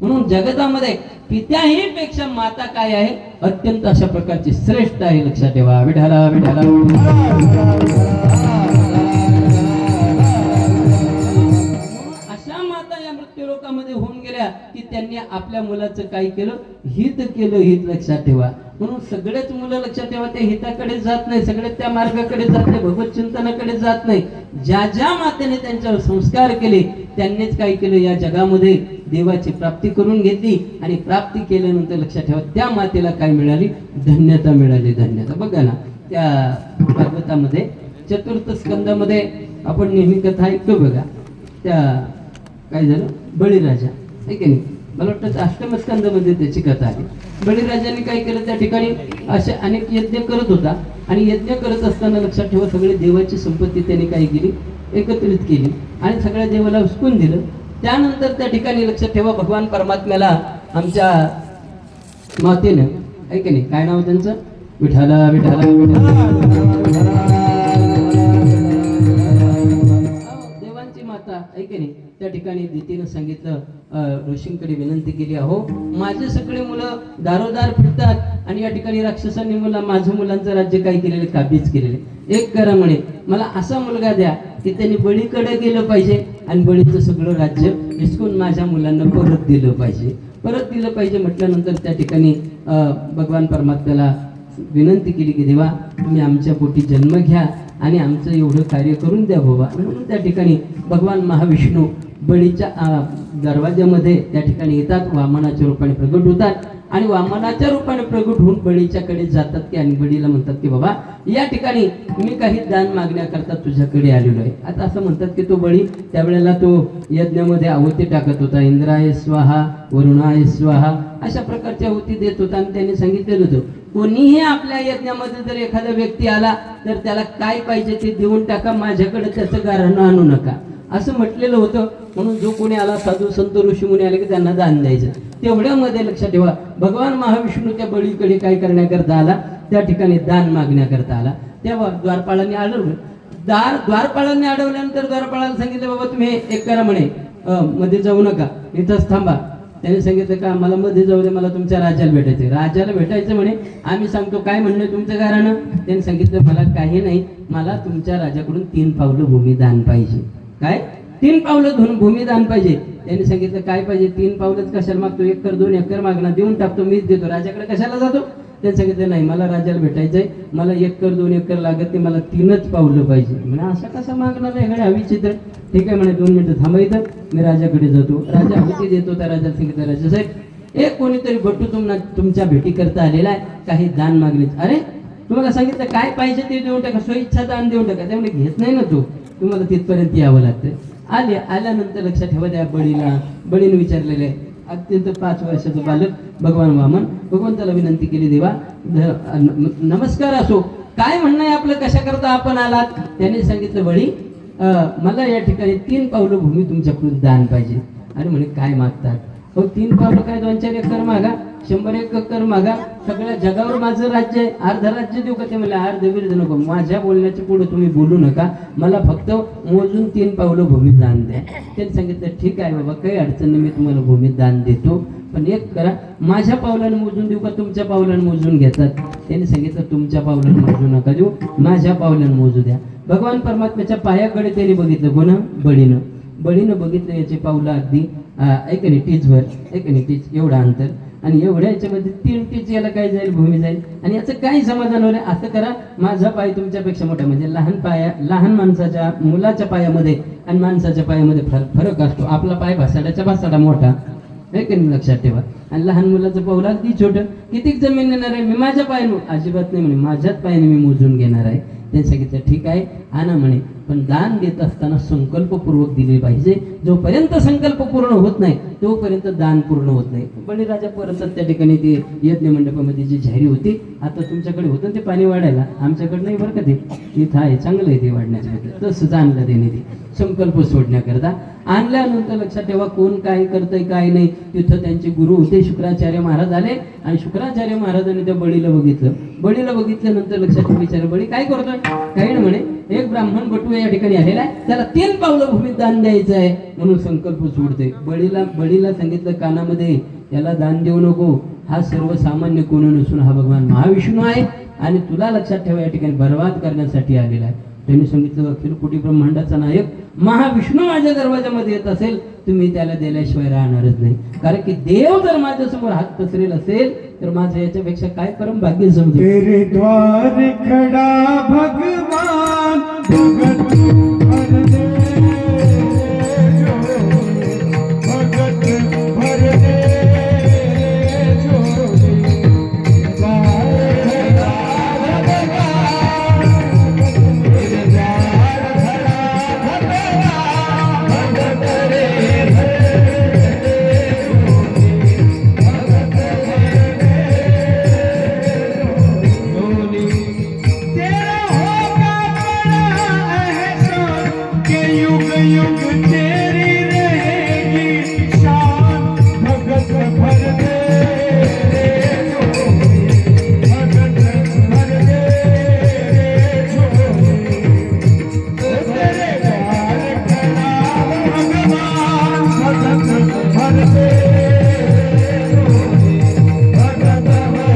म्हणून जगतामध्ये पित्याही पेक्षा माता काय आहे, अत्यंत अशा प्रकारची श्रेष्ठ आहे. लक्षात ठेवा. विठाला विठाला. अशा माता या मृत्यूलोकामध्ये होऊन गेल्या की त्यांनी आपल्या मुलाचं काय केलं, हित केलं. हित लक्षात ठेवा. म्हणून सगळेच मुलं लक्षात ठेवा त्या हिताकडे जात नाही, सगळेच त्या मार्गाकडे जात नाही, भगवत चिंतनाकडे जात नाही. ज्या ज्या मातेने त्यांच्यावर संस्कार केले त्यांनीच काय केलं, या जगामध्ये देवाची प्राप्ती करून घेतली. आणि प्राप्ती केल्यानंतर लक्षात ठेवा त्या मातेला काय मिळाली, धन्यता मिळाली. धन्यता बघा ना, त्या भागवतामध्ये चतुर्थ स्कंदामध्ये आपण नेहमी कथा ऐकतो बघा. त्या काय झालं, बळीराजा आहे की नाही, मला वाटतं अष्टम स्कंदामध्ये त्याची कथा आहे. बळीराजाने काय केलं, त्या ठिकाणी असे अनेक यज्ञ करत होता. आणि यज्ञ करत असताना लक्षात ठेवा सगळे देवाची संपत्ती त्यांनी काय केली, एकत्रित केली आणि सगळ्या देवाला उचकून दिलं. त्यानंतर त्या ठिकाणी लक्षात ठेवा भगवान परमात्म्याला आमच्या मातेनं आहे की नाही, काय नाव त्यांचं, विठाला विठाला देवांची माता आहे की नाही. त्या ठिकाणी दितीनं सांगितलं, ऋषींकडे विनंती केली, अहो माझे सगळे मुलं दारोदार फिरतात आणि या ठिकाणी राक्षसांनी माझ्या मुलांचं राज्य काय केलेले, काबीज केलेले. एक करा म्हणे, मला असा मुलगा द्या की त्यांनी बळीकडे गेलं पाहिजे आणि बळीचं सगळं राज्य हिसकून माझ्या मुलांना परत दिलं पाहिजे. परत दिलं पाहिजे म्हटल्यानंतर त्या ठिकाणी भगवान परमात्म्याला विनंती केली की देवा तुम्ही आमच्या पोटी जन्म घ्या आणि आमचं एवढं कार्य करून द्या बाबा. म्हणून त्या ठिकाणी भगवान महाविष्णू बळीच्या दरवाज्यामध्ये त्या ठिकाणी येतात, वामनाच्या रूपाने प्रगट होतात आणि वामनाच्या रूपाने प्रगट होऊन बळीच्याकडे जातात की आणि बळीला म्हणतात की बाबा या ठिकाणी मी काही दान मागण्याकरता तुझ्याकडे आलेलो आहे. आता असं म्हणतात की तो बळी त्यावेळेला तो यज्ञामध्ये आहुती टाकत होता, इंद्राय स्वाहा वरुणाय स्वाहा अशा प्रकारची आहुती देत होता. आणि त्यांनी सांगितलेलं होतं कोणीही आपल्या यज्ञामध्ये जर एखादा व्यक्ती आला तर त्याला काय पाहिजे ते देऊन टाका, माझ्याकडे त्याचं गाऱ्हाणं आणू नका असं म्हटलेलं होतं. म्हणून जो कोणी आला, साधू संत ऋषी मुनी आले की त्यांना दान द्यायचं. तेवढ्यामध्ये लक्षात ठेवा भगवान महाविष्णू त्या बळीकडे काय करण्याकरता आला, त्या ठिकाणी दान मागण्याकरता आला. तेव्हा द्वारपाळांनी अडवलं. द्वारपाळांनी अडवल्यानंतर द्वारपाळाला सांगितलं बाबा तुम्ही एक करा म्हणे, मध्ये जाऊ नका, इथंच थांबा. त्याने सांगितलं का मला मध्ये जाऊ दे, मला तुमच्या राजाला भेटायचं. राजाला भेटायचं म्हणे, आम्ही सांगतो काय म्हणणं तुमचं गाऱ्हाणं. त्याने सांगितलं मला काही नाही, मला तुमच्या राजाकडून 3 पावलं भूमिदान पाहिजे. काय 3 पावलं भूमिदान पाहिजे. त्यांनी सांगितलं काय पाहिजे, 3 पावलंच कशाला मागतो, 1 एकर 2 एकर मागणार, देऊन टाकतो, मीच देतो. राजाकडे कशाला जातो. त्यांनी सांगितलं नाही मला राजाला भेटायचंय, मला 1 एकर 2 एकर लागत नाही, मला 3च पावलं पाहिजे. म्हणजे असं कसं मागणार आहे, हवी चित्र. ठीक आहे म्हणे 2 मिनिटं थांबायचं, मी राजाकडे जातो. राजा आहुती देतो. त्या राजाला सांगितलं राजा साहेब एक कोणीतरी भट्टू तुमच्या भेटी करता आलेला आहे, काही दान मागले. अरे तुम्हाला सांगितलं काय पाहिजे ते देऊन टाका, स्वइच्छा दान देऊन टाका. त्यामुळे घेत नाही ना तो, तुम्हाला तिथपर्यंत यावं लागतं. आल्यानंतर लक्षात ठेवा त्या बळीने विचारलेले अत्यंत 5 वर्षाचं बालक भगवान वामन भगवंताला विनंती केली देवा नमस्कार असो, काय म्हणणं आहे आपलं, कशा करता आपण आलात. त्याने सांगितलं बळी मला या ठिकाणी 3 पावलं भूमी तुमच्याकडून दान पाहिजे. आणि म्हणे काय मागतात, हो 3 पावलं काय 2-4 एकर मागा, 100 एकर मागा, सगळ्या जगावर माझं राज्य आहे, अर्ध राज्य देऊ का. ते म्हणले अर्ध बिर्ध नको, माझ्या बोलण्याच्या पुढे तुम्ही बोलू नका, मला फक्त मोजून 3 पावलं भूमीत दान द्या. त्यांनी सांगितलं ठीक आहे बाबा काही अडचण नाही, मी तुम्हाला भूमीत दान देतो, पण एक करा माझ्या पावलानं मोजून देऊ का तुमच्या पावलानं मोजून घेतात. त्यांनी सांगितलं तुमच्या पावलानं मोजू नका देऊ, माझ्या पावलानं मोजू द्या. भगवान परमात्म्याच्या पायाकडे त्यांनी बघितलं, कोण बळीनं बघितलं, याचे पावलं अगदी ऐक नाही टीचभर, ऐक नाही टीच एवढं अंतर, आणि एवढ्या याच्यामध्ये 3 टीच याला काय जाईल, भूमी जाईल. आणि याचं काही समाधान होईल. असं करा माझा पाय तुमच्यापेक्षा मोठा, म्हणजे लहान माणसाच्या मुलाच्या पायामध्ये आणि माणसाच्या पायामध्ये फरक असतो. आपला पाय भासाडा मोठा आहे की नाही लक्षात ठेवा, आणि लहान मुलाचं पाऊल अगदी छोटं. कितीक जमीन नेणार आहे, मी माझ्या पायाने अजिबात नाही म्हणे, माझ्याच पायाने मी मोजून घेणार आहे. त्यांनी सांगितलं ठीक आहे आणा म्हणे, पण दान देत असताना संकल्पपूर्वक दिले पाहिजे. जोपर्यंत संकल्प पूर्ण होत नाही तोपर्यंत दान पूर्ण होत नाही. बळीराजा परत त्या ठिकाणी ते यज्ञ मंडपामध्ये जी जाहिरी होती, आता तुमच्याकडे होतं ते पाणी वाढायला, आमच्याकडे नाही बरं का, ते इथं आहे चांगलं आहे ते वाढण्याचं, तसंच आणलं त्याने ते. संकल्प सोडण्याकरता. आणल्यानंतर लक्षात ठेवा कोण काय करतंय काय नाही. तिथं त्यांचे गुरु होते शुक्राचार्य महाराज आले आणि शुक्राचार्य महाराजांनी त्या बळीला बघितलं. बळीला बघितल्यानंतर लक्षात विचारलं बळी काय करतोय. काही ना म्हणे एक ब्राह्मण बटू या ठिकाणी आलेला आहे, त्याला 3 पावलं भूमीत दान द्यायचं आहे म्हणून संकल्प सोडते. बळीला सांगितलं कानामध्ये याला दान देऊ नको, हा सर्वसामान्य कोण नसून हा भगवान महाविष्णू आहे आणि तुला लक्षात ठेवा या ठिकाणी बर्बाद करण्यासाठी आलेला आहे. त्यांनी सांगितलं अखिल कोटी ब्रह्मांडाचा नायक महाविष्णू माझ्या दरवाजामध्ये येत असेल तुम्ही त्याला दिल्याशिवाय राहणारच नाही. कारण की देव जर माझ्यासमोर हात पसरेल असेल तर माझं याच्यापेक्षा काय परम भाग्य समजू. तेरे द्वार खड़ा भगवान भगत भर दे जो, भगत भर दे जो, द्वार खड़ा भगवान, तेरे द्वार खड़ा भगवान भगत रे भर दे जो, भगत तेरा होगा बड़ा एहसान कि युग युग तेरी रहेगी शान, भगत भर दे जो, भगत भर दे जो, तेरे द्वार खड़ा भगवान भगत भर दे जो, भगत भर दे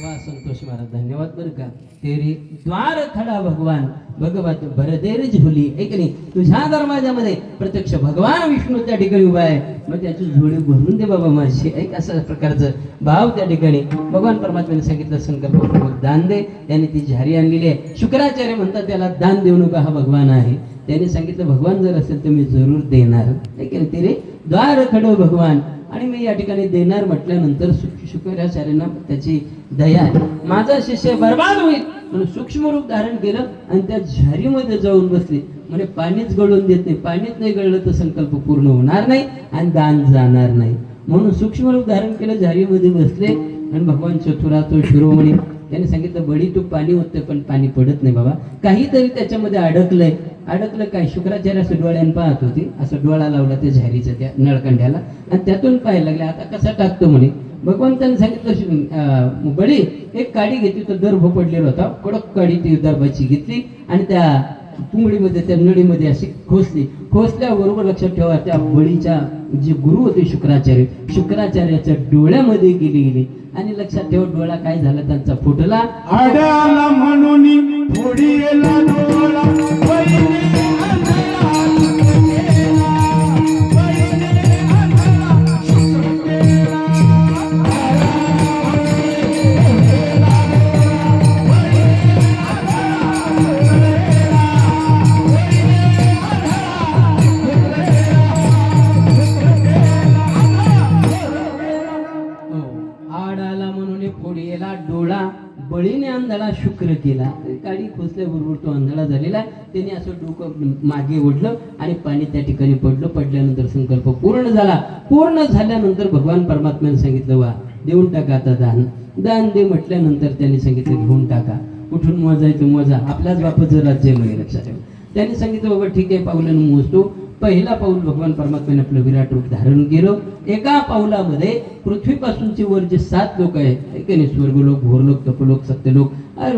वा संतोष महाराज धन्यवाद बरं का. तेरी द्वार खडा भगवान भगवत भरदेर झोली. एक नाही तुझ्या दरवाजामध्ये प्रत्यक्ष भगवान विष्णू त्या ठिकाणी उभा आहे, मग त्याची झोळी भरून दे बाबा माझी. एक अशा प्रकारचं भाव त्या ठिकाणी भगवान परमात्म्याने सांगितलं संकल्पपूर्वक दान दे. त्याने ती झारी आणलेली आहे. शुक्राचार्य म्हणतात त्याला दान देऊ नका, हा भगवान आहे. त्याने सांगितलं भगवान जर असेल तर मी जरूर देणार. ठीक आहे तेरे द्वार खडो भगवान आणि मी या ठिकाणी देणार म्हटल्यानंतर शुक्राचार्यांना त्याची दया आहे. माझा शिष्य बर्बाद होईल म्हणून सूक्ष्म रूप धारण केलं आणि त्या झारीमध्ये जाऊन बसले. म्हणजे पाणीच गळून देत नाही, पाणीच नाही गळलं तर संकल्प पूर्ण होणार नाही आणि दान जाणार नाही. म्हणून सूक्ष्म रूप धारण केलं, झारीमध्ये बसले आणि भगवान चतुरातो शिरोमणी त्याने सांगितलं बळी तू पाणी होतं पण पाणी पडत नाही बाबा, काहीतरी त्याच्यामध्ये अडकलंय. अडकलं काय. शुक्राचार्य असं डोळ्यानं पाहत होती, असं डोळा लावला त्या झारीच्या त्या नळकंड्याला आणि त्यातून पाहायला लागले आता कसा टाकतो म्हणे. भगवंतांनी सांगितलं बळी एक काडी घेतली तर दर्भ पडलेला होता, कडक काडी ती दर्भाची घेतली आणि त्या पुंगडीमध्ये त्या नळीमध्ये अशी खोसली. खोसल्याबरोबर लक्षात ठेवा त्या बळीच्या जे गुरु होते शुक्राचार्याच्या डोळ्यामध्ये गेली आणि लक्षात ठेवा डोळा काय झाला त्यांचा फुटला. आडाला म्हणून थोडी येला डोळा बहिणी आंधळा सुटकेला, बहिणी आंधळा सुटकेला, आडाला म्हणून फोडीला डोळा बळीने आंधळा शुक्र केला. काडी खोसल्याबरोबर तो आंधळा झालेला. त्याने असं डोकं मागे ओढलं आणि पाणी त्या ठिकाणी पडलं. पडल्यानंतर संकल्प पूर्ण झाला. पूर्ण झाल्यानंतर भगवान परमात्म्याने सांगितलं वा देऊन टाका आता दान. दान दे म्हटल्यानंतर त्यांनी सांगितलं घेऊन टाका. कुठून मोजायचं मोजा, आपल्याच बापाचं राज्य म्हणे लक्षात ठेवा. त्यांनी सांगितलं बाबा ठीक आहे पावलानं मोजतो. पहिला पाऊल भगवान परमात्म्याने आपलं विराट रूप धारण केलं. एका पाऊलामध्ये पृथ्वीपासूनचे वर जे 7 लोक आहेत, स्वर्गलोक, भोरलोक, तपलोक, सत्यलोक,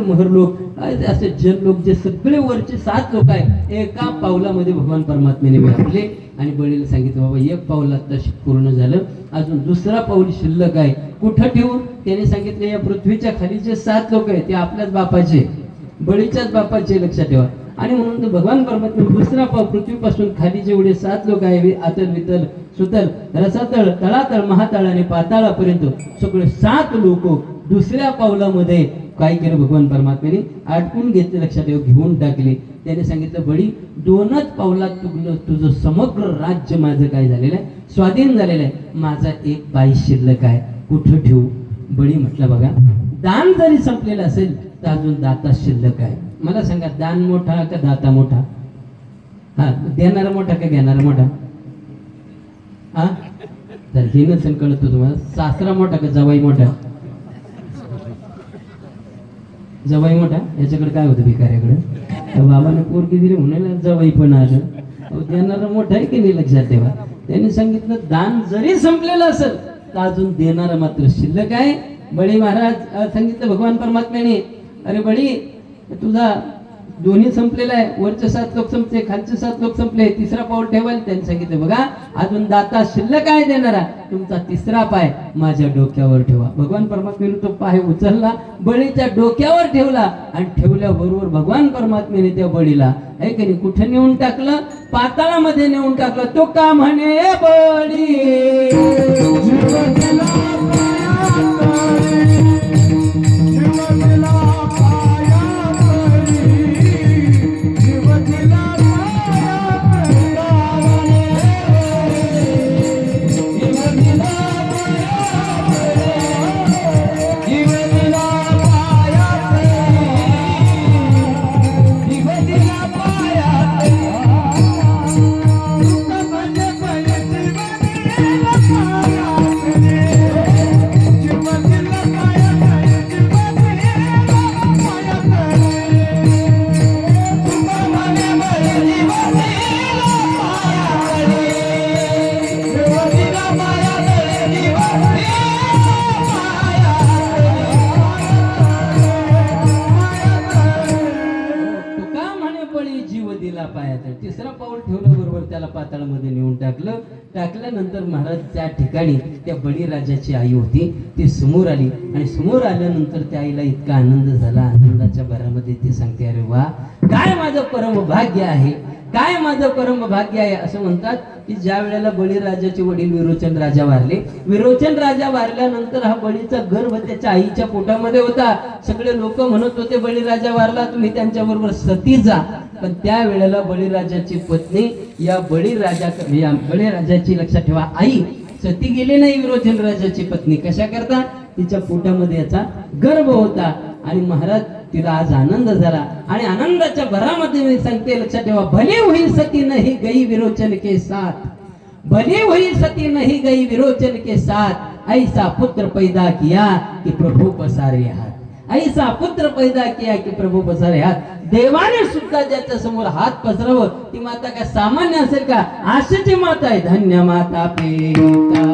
महरलोक, असे जनलोक, जे सगळे वरचे 7 लोक आहेत एका पाऊलामध्ये भगवान परमात्म्याने व्यापले. आणि बळीला सांगितलं बाबा एक पाऊल आता पूर्ण झालं, अजून दुसरा पाऊल शिल्लक आहे. कुठं ठेवून? त्याने सांगितलं या पृथ्वीच्या खाली जे 7 लोक आहेत ते आपल्याच बापाचे, बळीच्याच बापाचे, लक्षात ठेवा. आणि म्हणून भगवान परमात्मा दुसरा पाव पृथ्वीपासून खाली जेवढे 7 लोक आहे अतल वितल सुतल रसातळ तळातळ महातळ आणि पाताळापर्यंत सगळे 7 लोक दुसऱ्या पावलामध्ये काय केलं भगवान परमात्म्याने आटकून घेतले. लक्षात ठेव घेऊन टाकले. त्याने सांगितलं बळी 2च पावलात तुझं समग्र राज्य माझं काय झालेलं आहे स्वाधीन झालेलं आहे. माझा एक पाय शिल्लक आहे, कुठं ठेवू? बळी म्हटलं बघा दान जरी संपलेलं असेल तर अजून दाता शिल्लक आहे. मला सांगा दान मोठा का दाता मोठा? हा देणारा मोठा का घेणारा मोठा? हा तर हे नसेल कळत तुम्हाला. सासरा मोठा का जवाई मोठा? जवाई मोठा याच्याकडे काय होतं भिकाऱ्याकडे त्या बाबाने पोरगी दिली म्हणायला जवाई पण आलं अहो, देणारा मोठा आहे की नाही लक्षात ठेवा. त्यांनी सांगितलं दान जरी संपलेलं असेल तर अजून देणारा मात्र शिल्लक आहे. बळी महाराज सांगितलं भगवान परमात्म्याने, अरे बळी तुझा दोन्ही संपलेला आहे, वरचे 7 लोक संपले, खालचे 7 लोक संपले, तिसरा पाऊल ठेवायला. त्यांनी सांगितलं बघा अजून दाता शिल्लक आहे देणारा, तुमचा तिसरा पाय माझ्या डोक्यावर ठेवा. भगवान परमात्म्याने तो पाय उचलला, बळीच्या डोक्यावर ठेवला आणि ठेवल्याबरोबर भगवान परमात्म्याने त्या बळीला आहे की नाही कुठे नेऊन टाकलं, पाताळामध्ये नेऊन टाकलं. तो का म्हणे बळी तिसरा पाऊल ठेवलं बरोबर त्याला पाताळामध्ये नेऊन टाकल्यानंतर महाराज त्या ठिकाणी त्या बळीराजाची आई होती ती समोर आली आणि समोर आल्यानंतर त्या आईला इतका आनंद झाला. आनंदाच्या भरामध्ये ती सांगते अरे वा काय माझं परम भाग्य आहे, काय माझं परम भाग्य आहे. असं म्हणतात की ज्या वेळेला बळीराजाचे वडील विरोचन राजा वारले, विरोचन राजा वारल्यानंतर हा बळीचा गर्भ त्याच्या आईच्या पोटामध्ये होता. सगळे लोक म्हणत होते बळीराजा वारला तुम्ही त्यांच्याबरोबर सती जा. पण त्या वेळेला बळीराजाची पत्नी या बळीराजाची लक्षात ठेवा आई सती गेली नाही. विरोचन राजाची पत्नी कशा करता तिच्या पोटामध्ये याचा गर्भ होता आणि महाराज तिला आज आनंद झाला आणि आनंदाच्या भरामध्ये मी सांगते लक्षात ठेवा भले हुई सती नहीं गई विरोचन के साथ, भले हुई सती नहीं गई विरोचन के साथ, ऐसा पुत्र पैदा किया कि प्रभु पसारे हाथ, ऐसा पुत्र पैदा किया की प्रभू पसारे हात. देवाने सुद्धा ज्याच्या समोर हात पसरावं ती माता काय सामान्य असेल का? आशेची माता आहे. धन्य माता पिता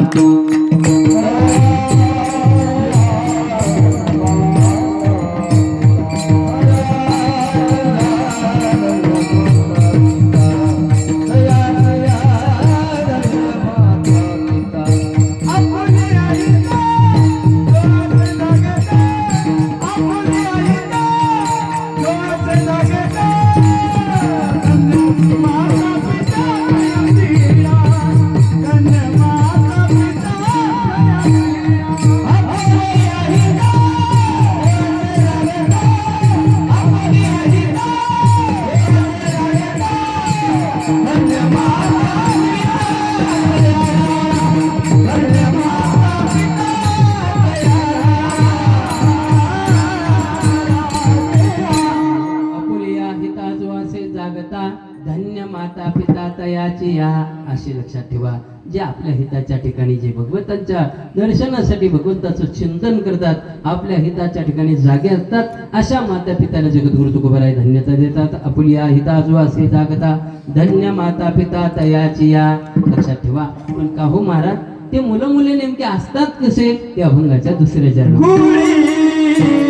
धन्य माता पिता तयाची या. असे लक्षात ठेवा जे आपल्या हिताच्या ठिकाणी जे भगवंतांच्या दर्शनासाठी भगवंताचं चिंतन करतात, आपल्या हिताच्या ठिकाणी जागे असतात, अशा माता पित्याला जगद्गुरु तुकोबाराय धन्यता देतात. आपल्या हिताजो असे जागता धन्य माता पिता तयाची या. लक्षात ठेवा. पण का हो महाराज ते मुलं मुले नेमके असतात कसे ते अभंगाच्या दुसऱ्या चरणात